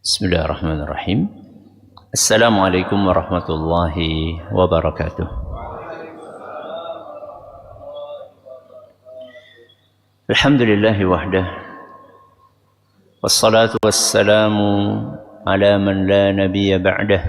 Bismillahirrahmanirrahim. Assalamualaikum warahmatullahi wabarakatuh. Alhamdulillahi wahdah. Wassalatu wassalamu ala man la nabiyya ba'dah.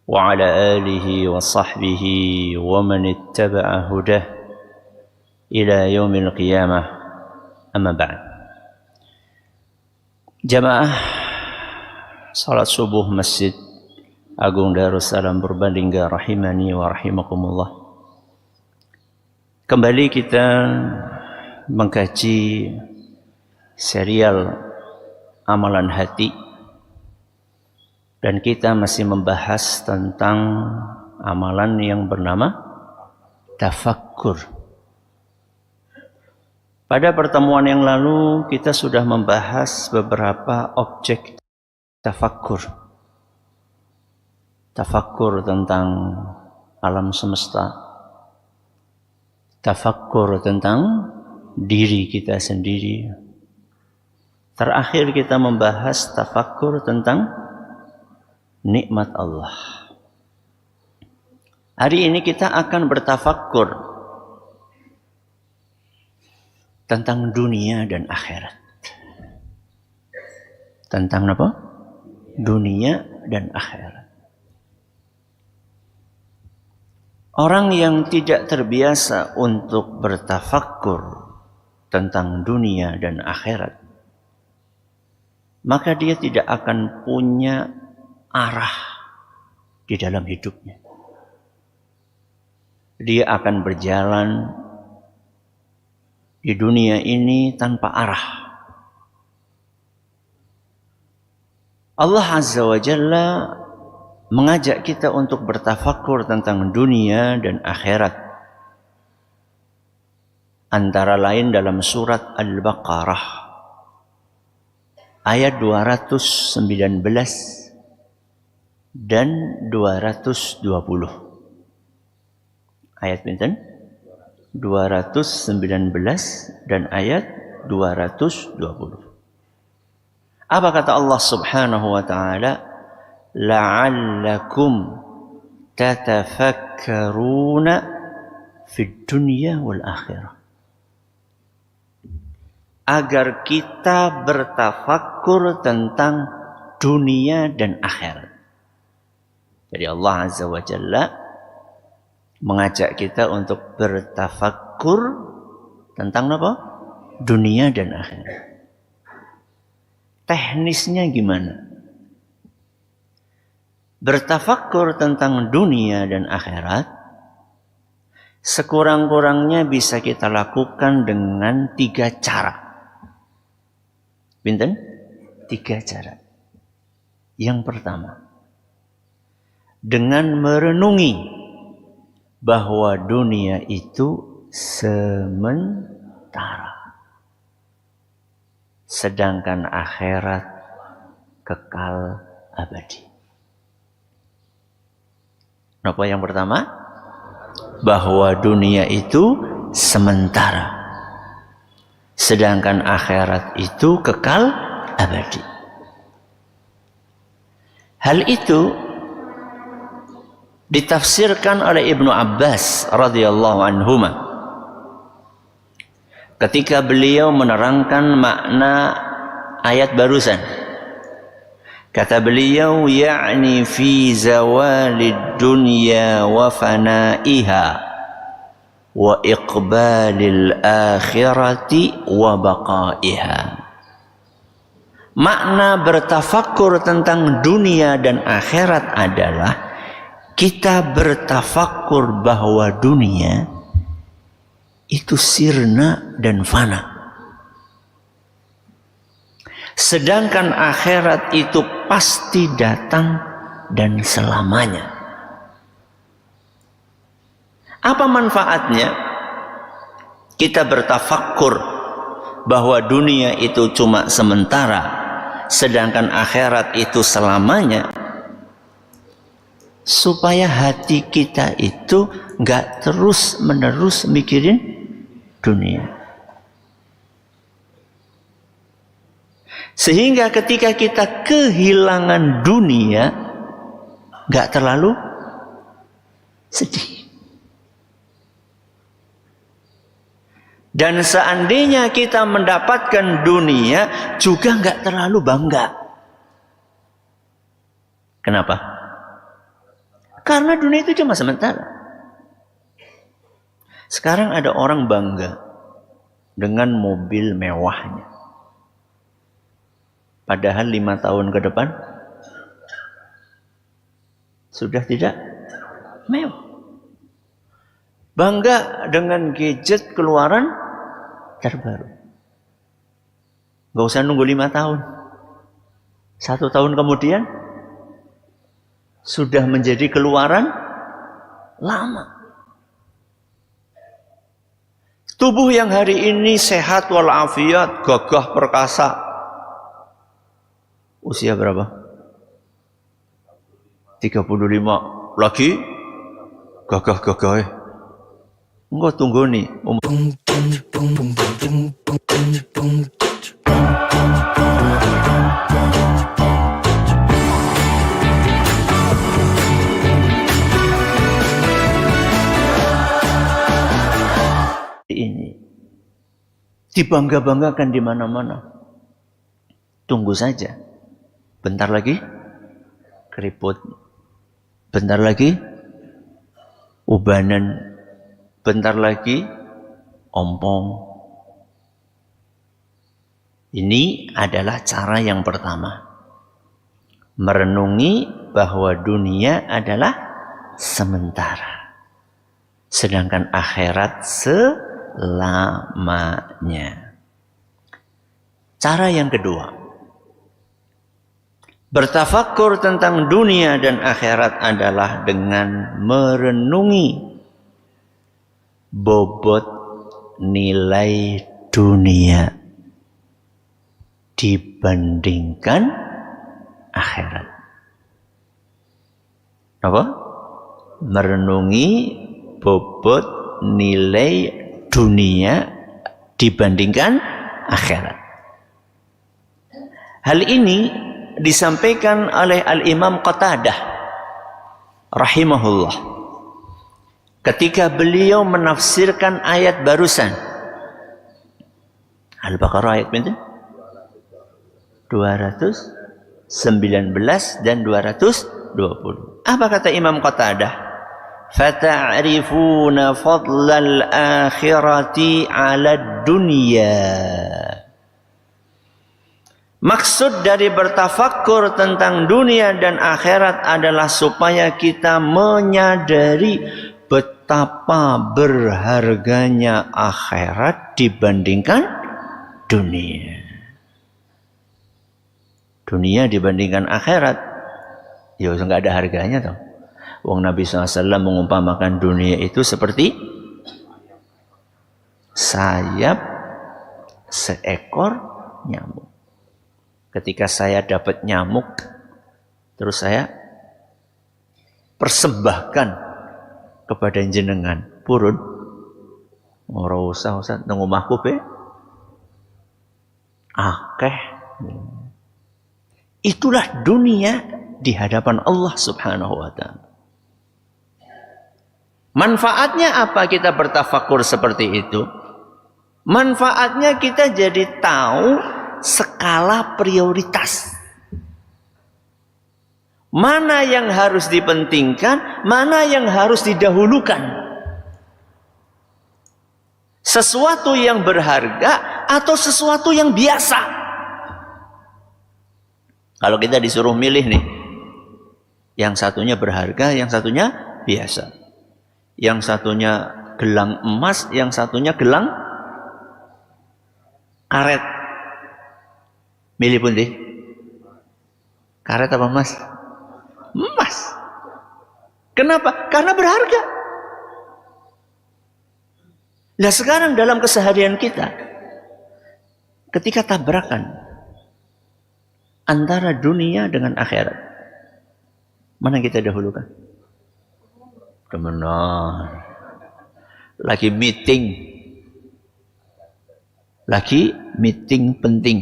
Wa ala alihi wa sahbihi wa man ittaba'a hudah ila yaumil qiyamah. Amma ba'd. Jamaah salat subuh Masjid Agung Darussalam Purbalingga rahimani wa rahimakumullah. Kembali kita mengkaji serial amalan hati, dan kita masih membahas tentang amalan yang bernama tafakkur. Pada pertemuan yang lalu kita sudah membahas beberapa objek tafakkur. Tafakkur tentang alam semesta. Tafakkur tentang diri kita sendiri. Terakhir kita membahas tafakkur tentang nikmat Allah. Hari ini kita akan bertafakkur tentang dunia dan akhirat. Tentang apa? Dunia dan akhirat. Orang yang tidak terbiasa untuk bertafakkur tentang dunia dan akhirat, maka dia tidak akan punya arah di dalam hidupnya. Dia akan berjalan di dunia ini tanpa arah. Allah Azza wa Jalla mengajak kita untuk bertafakkur tentang dunia dan akhirat. Antara lain dalam surat Al-Baqarah ayat 219 dan 220. Ayat pinten? 219 dan ayat 220. Apa kata Allah Subhanahu wa taala? La'allakum tatafakkaruna fid dunya wal akhirah. Agar kita bertafakkur tentang dunia dan akhirat. Jadi Allah Azza wa Jalla mengajak kita untuk bertafakkur tentang apa? Dunia dan akhirat. Teknisnya gimana? Bertafakkur tentang dunia dan akhirat sekurang-kurangnya bisa kita lakukan dengan 3 cara. Pinten? 3 cara. Yang pertama, dengan merenungi bahwa dunia itu sementara, sedangkan akhirat kekal abadi. Apa yang pertama? Bahwa dunia itu sementara, sedangkan akhirat itu kekal abadi. Hal itu ditafsirkan oleh Ibnu Abbas radhiyallahu anhuma ketika beliau menerangkan makna ayat barusan. Kata beliau, ya'ni fi zawalid dunya wa fana'iha wa iqbalil akhirati wa baqaiha. Makna bertafakkur tentang dunia dan akhirat adalah kita bertafakkur bahwa dunia itu sirna dan fana, sedangkan akhirat itu pasti datang dan selamanya. Apa manfaatnya kita bertafakkur bahwa dunia itu cuma sementara, sedangkan akhirat itu selamanya? Supaya hati kita itu nggak terus-menerus mikirin dunia. Sehingga ketika kita kehilangan dunia, nggak terlalu sedih. Dan seandainya kita mendapatkan dunia, juga nggak terlalu bangga. Kenapa? Karena dunia itu cuma sementara. Sekarang ada orang bangga dengan mobil mewahnya. Padahal 5 tahun ke depan sudah tidak mewah. Bangga dengan gadget keluaran terbaru. Gak usah nunggu 5 tahun. 1 tahun kemudian sudah menjadi keluaran lama. Tubuh yang hari ini sehat walafiat, gagah perkasa. Usia berapa? 35. Lagi gagah-gagah. Enggak tunggu nih. Ini dibangga-banggakan di mana-mana. Tunggu saja. Bentar lagi keriput. Bentar lagi ubanan. Bentar lagi ompong. Ini adalah cara yang pertama. Merenungi bahwa dunia adalah sementara. Sedangkan akhirat selamanya. Cara yang kedua. Bertafakkur tentang dunia dan akhirat adalah dengan merenungi bobot nilai dunia dibandingkan akhirat. Apa? Merenungi bobot nilai dunia dibandingkan akhirat. Hal ini disampaikan oleh Al-Imam Qatadah rahimahullah ketika beliau menafsirkan ayat barusan. Al-Baqarah ayat berapa? 219 dan 220. Apa kata Imam Qatadah? Fata'rifuna fadlal akhirati 'ala dunya. Maksud dari bertafakkur tentang dunia dan akhirat adalah supaya kita menyadari betapa berharganya akhirat dibandingkan dunia. Dunia dibandingkan akhirat, ya nggak ada harganya toh. Wong Nabi SAW mengumpamakan dunia itu seperti sayap seekor nyamuk. Ketika saya dapat nyamuk, terus saya persembahkan kepada jenengan, purun, ora usah nang omahku be, akeh. Itulah dunia di hadapan Allah Subhanahu wa Ta'ala. Manfaatnya apa kita bertafakur seperti itu? Manfaatnya kita jadi tahu skala prioritas. Mana yang harus dipentingkan, mana yang harus didahulukan. Sesuatu yang berharga atau sesuatu yang biasa. Kalau kita disuruh milih nih, yang satunya berharga, yang satunya biasa. Yang satunya gelang emas, yang satunya gelang karet. Milih pun deh. Karet apa emas? Emas. Kenapa? Karena berharga. Nah sekarang dalam keseharian kita, ketika tabrakan antara dunia dengan akhirat, mana yang kita dahulukan? Benar. Lagi meeting penting.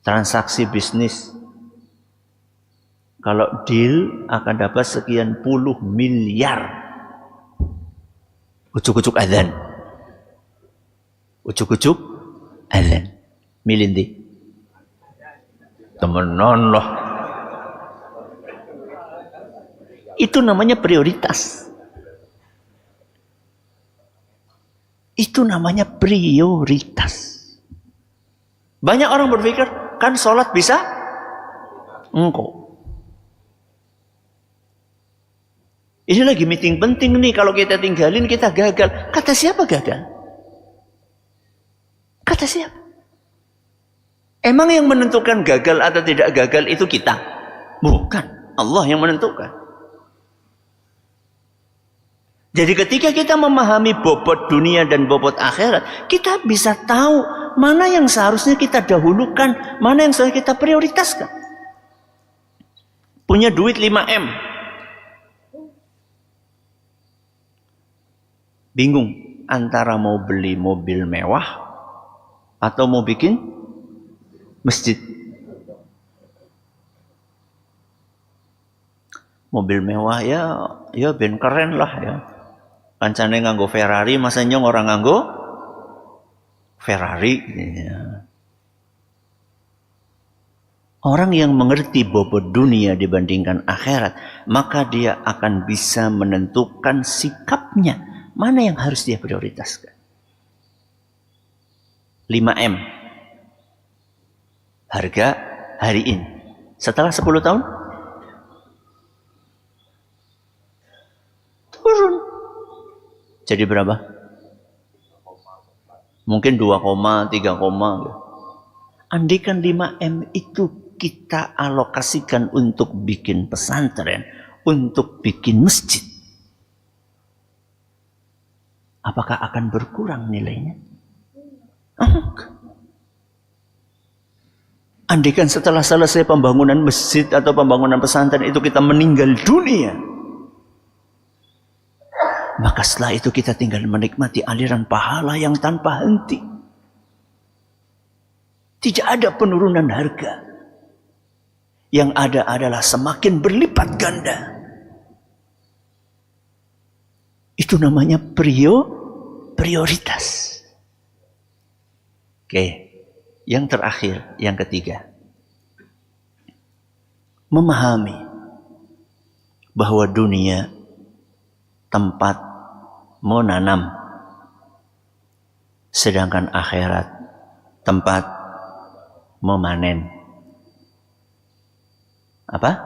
transaksi bisnis. Kalau deal akan dapat sekian puluh miliar. Ucuk-ucuk adzan. Ucuk-ucuk adzan. Milindi. Temenan loh. Itu namanya prioritas. Itu namanya prioritas. Banyak orang berpikir, kan sholat bisa engkau. Ini lagi meeting penting nih, kalau kita tinggalin kita gagal. Kata siapa gagal? Kata siapa? Emang yang menentukan gagal atau tidak gagal itu kita? Bukan, Allah yang menentukan. Jadi ketika kita memahami bobot dunia dan bobot akhirat, kita bisa tahu mana yang seharusnya kita dahulukan, mana yang seharusnya kita prioritaskan. Punya duit 5M. Bingung antara mau beli mobil mewah atau mau bikin masjid. Mobil mewah ya ben keren lah ya. Kancane nganggo Ferrari, masa nyong orang nganggo Ferrari. Ya. Orang yang mengerti bobot dunia dibandingkan akhirat, maka dia akan bisa menentukan sikapnya. Mana yang harus dia prioritaskan? 5M. Harga hari ini. Setelah 10 tahun? Turun. Jadi berapa? Mungkin 2, 3. Andaikan 5M itu kita alokasikan untuk bikin pesantren, untuk bikin masjid, apakah akan berkurang nilainya? Andaikan setelah selesai pembangunan masjid atau pembangunan pesantren itu kita meninggal dunia, maka setelah itu kita tinggal menikmati aliran pahala yang tanpa henti. Tidak ada penurunan harga. Yang ada adalah semakin berlipat ganda. Itu namanya prioritas. Oke. Yang terakhir, yang ketiga. Memahami bahwa dunia tempat menanam, sedangkan akhirat tempat memanen. Apa?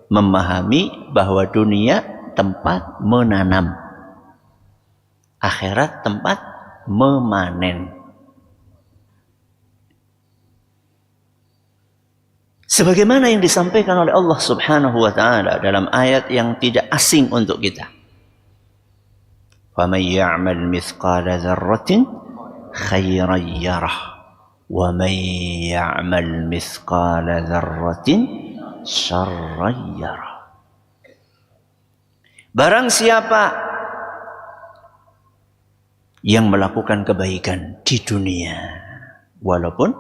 Memahami bahwa dunia tempat menanam, akhirat tempat memanen. Sebagaimana yang disampaikan oleh Allah Subhanahu wa taala dalam ayat yang tidak asing untuk kita. فَمَنْ يَعْمَلْ مِثْقَالَ ذَرَّةٍ خَيْرًا يَرَهُ وَمَنْ يَعْمَلْ مِثْقَالَ ذَرَّةٍ شَرًّا يَرَهُ. Barang siapa yang melakukan kebaikan di dunia walaupun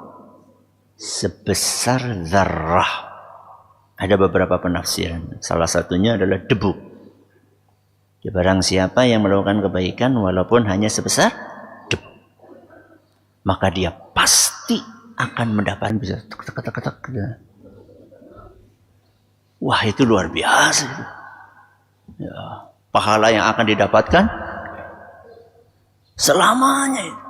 sebesar zarrah, ada beberapa penafsiran, salah satunya adalah debu. Ya, barang siapa yang melakukan kebaikan walaupun hanya sebesar debu, maka dia pasti akan mendapatkan bisa tek. Wah, itu luar biasa itu. Ya, pahala yang akan didapatkan selamanya itu.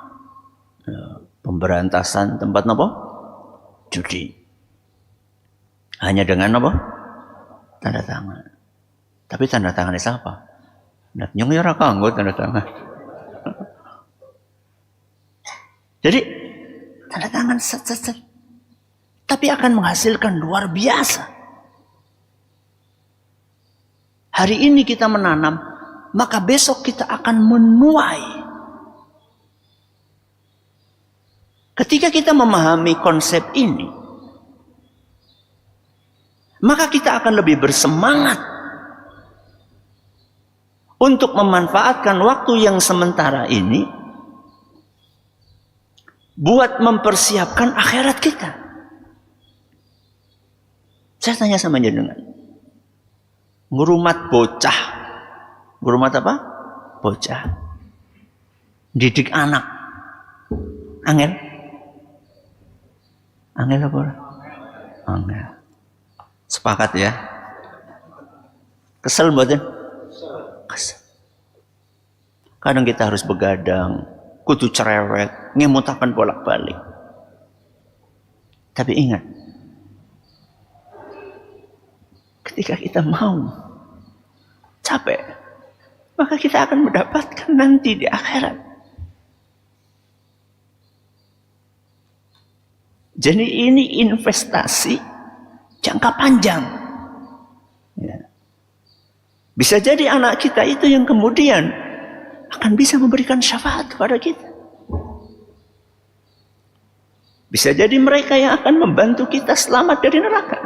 Ya, pemberantasan tempat apa? Judi. Hanya dengan apa? Tanda tangan. Tapi tanda tangannya siapa? Nah, nyong ya ora kanggo tanda tangan. Jadi tanda tangan set. Tapi akan menghasilkan luar biasa. Hari ini kita menanam, maka besok kita akan menuai. Ketika kita memahami konsep ini, maka kita akan lebih bersemangat untuk memanfaatkan waktu yang sementara ini buat mempersiapkan akhirat kita. Saya tanya sama jenengan. Ngurumat bocah. Ngurumat apa? Bocah. Didik anak. Angel? Angel apa? Angel. Sepakat ya? Kesel mboten? Kesel. Kadang kita harus begadang, kudu cerewet, ngemutakan bolak-balik. Tapi ingat, ketika kita mau capek, maka kita akan mendapatkan nanti di akhirat. Jadi ini investasi jangka panjang. Ya. Bisa jadi anak kita itu yang kemudian akan bisa memberikan syafaat kepada kita. Bisa jadi mereka yang akan membantu kita selamat dari neraka.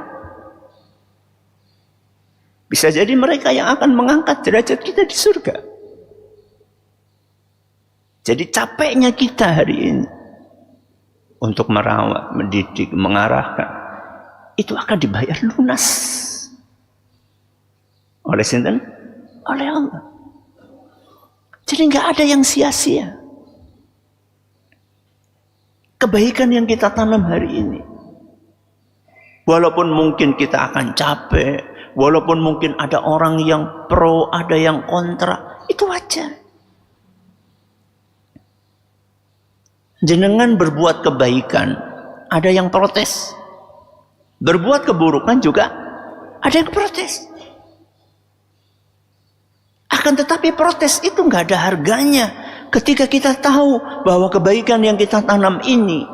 Bisa jadi mereka yang akan mengangkat derajat kita di surga. Jadi capeknya kita hari ini untuk merawat, mendidik, mengarahkan, itu akan dibayar lunas oleh sinten? Oleh Allah. Jadi nggak ada yang sia-sia. Kebaikan yang kita tanam hari ini, walaupun mungkin kita akan capek, walaupun mungkin ada orang yang pro, ada yang kontra, itu wajar. Jenengan berbuat kebaikan, ada yang protes. Berbuat keburukan juga ada yang protes. Akan tetapi protes itu nggak ada harganya ketika kita tahu bahwa kebaikan yang kita tanam ini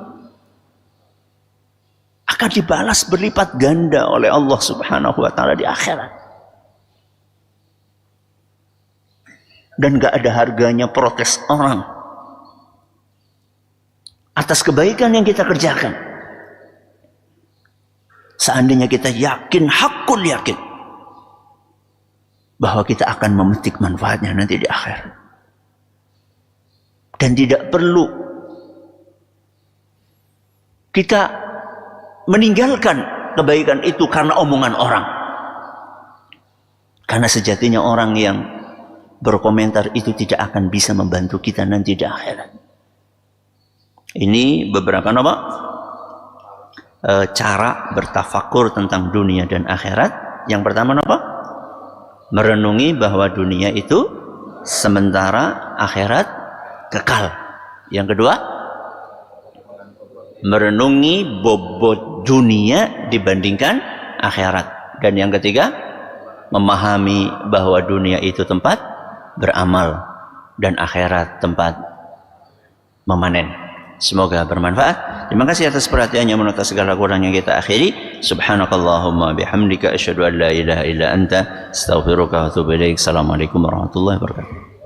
akan dibalas berlipat ganda oleh Allah Subhanahu wa taala di akhirat. Dan nggak ada harganya protes orang atas kebaikan yang kita kerjakan. Seandainya kita yakin, hakul yakin, bahwa kita akan memetik manfaatnya nanti di akhir. Dan tidak perlu kita meninggalkan kebaikan itu karena omongan orang. Karena sejatinya orang yang berkomentar itu tidak akan bisa membantu kita nanti di akhirat. Ini beberapa cara bertafakur tentang dunia dan akhirat. Yang pertama merenungi bahwa dunia itu sementara, akhirat kekal. Yang kedua, merenungi bobot dunia dibandingkan akhirat. Dan yang ketiga, memahami bahwa dunia itu tempat beramal dan akhirat tempat memanen. Semoga bermanfaat. Terima kasih atas perhatiannya, menurut segala kurang yang kita akhiri. Subhanakallahumma bihamdika asyhadu an la ilaha illa anta astaghfiruka wa atubu ilaik. Assalamualaikum warahmatullahi wabarakatuh.